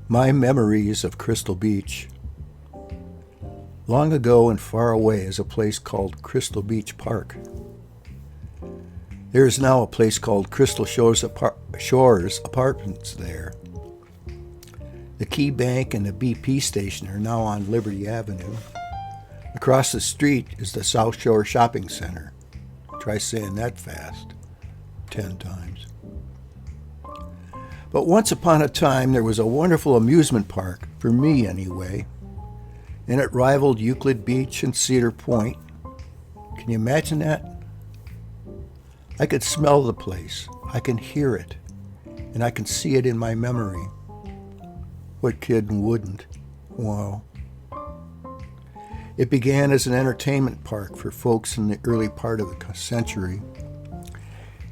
My memories of Crystal Beach. Long ago and far away is a place called Crystal Beach Park. There is now a place called Crystal Shores Apartments there. The Key Bank and the BP station are now on Liberty Avenue. Across the street is the South Shore Shopping Center. Try saying that fast 10 times. But once upon a time, there was a wonderful amusement park, for me anyway, and it rivaled Euclid Beach and Cedar Point. Can you imagine that? I could smell the place, I can hear it, and I can see it in my memory. What kid wouldn't? Wow. It began as an entertainment park for folks in the early part of the century.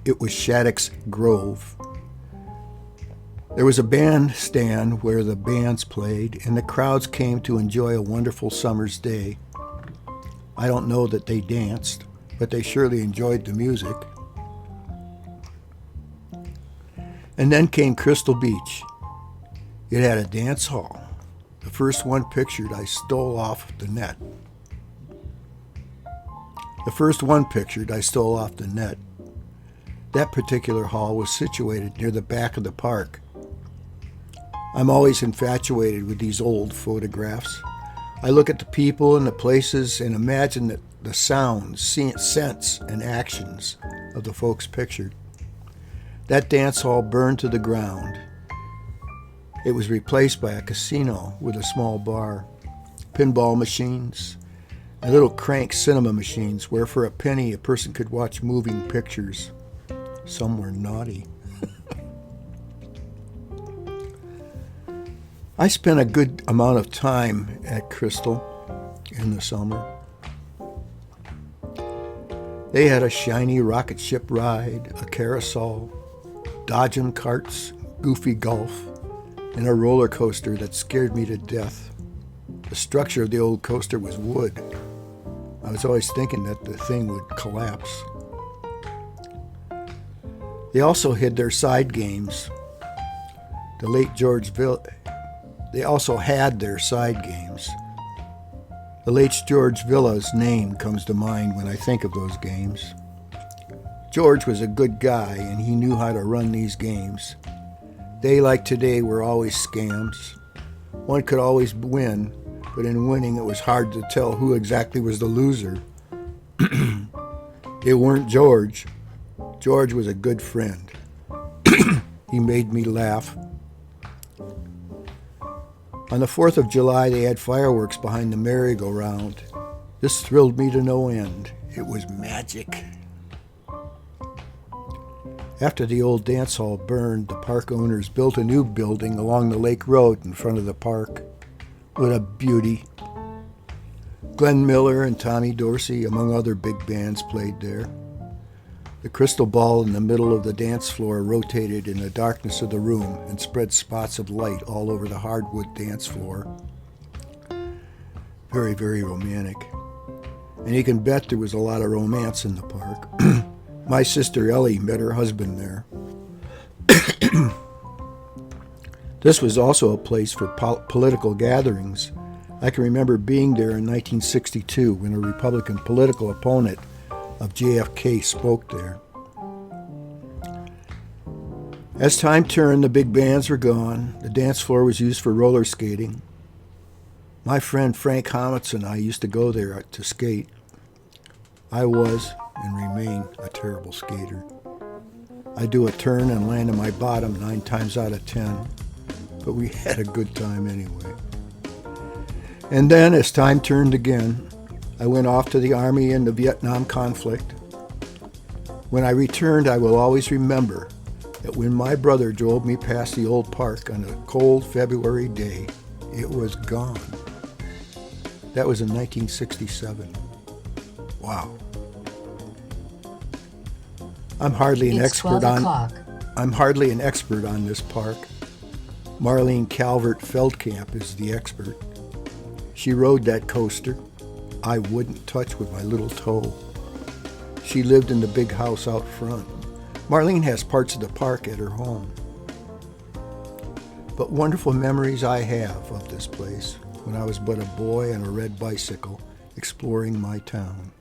It was Shattuck's Grove. There was a bandstand where the bands played, and the crowds came to enjoy a wonderful summer's day. I don't know that they danced, but they surely enjoyed the music. And then came Crystal Beach. It had a dance hall. The first one pictured I stole off the net. That particular hall was situated near the back of the park. I'm always infatuated with these old photographs. I look at the people and the places and imagine the sounds, scents, and actions of the folks pictured. That dance hall burned to the ground. It was replaced by a casino with a small bar, pinball machines, and little crank cinema machines where for a penny a person could watch moving pictures. Some were naughty. I spent a good amount of time at Crystal in the summer. They had a shiny rocket ship ride, a carousel, dodgem carts, goofy golf, and a roller coaster that scared me to death. The structure of the old coaster was wood. I was always thinking that the thing would collapse. They also hid their side games. They also had their side games. The late George Villa's name comes to mind when I think of those games. George was a good guy, and he knew how to run these games. They, like today, were always scams. One could always win, but in winning it was hard to tell who exactly was the loser. It weren't George. George was a good friend. He made me laugh. On the 4th of July, they had fireworks behind the merry-go-round. This thrilled me to no end. It was magic. After the old dance hall burned, the park owners built a new building along the lake road in front of the park. What a beauty. Glenn Miller and Tommy Dorsey, among other big bands, played there. The crystal ball in the middle of the dance floor rotated in the darkness of the room and spread spots of light all over the hardwood dance floor. Very, very romantic. And you can bet there was a lot of romance in the park. My sister Ellie met her husband there. This was also a place for political gatherings. I can remember being there in 1962 when a Republican political opponent of JFK spoke there. As time turned, the big bands were gone. The dance floor was used for roller skating. My friend Frank Homitz and I used to go there to skate. I was and remain a terrible skater. I do a turn and land on my bottom 9 times out of 10, but we had a good time anyway. And then, as time turned again, I went off to the Army in the Vietnam conflict. When I returned, I will always remember that when my brother drove me past the old park on a cold February day, it was gone. That was in 1967. Wow. I'm hardly an expert on this park. Marlene Calvert Feldkamp is the expert. She rode that coaster. I wouldn't touch with my little toe. She lived in the big house out front. Marlene has parts of the park at her home. but wonderful memories I have of this place when I was but a boy on a red bicycle exploring my town.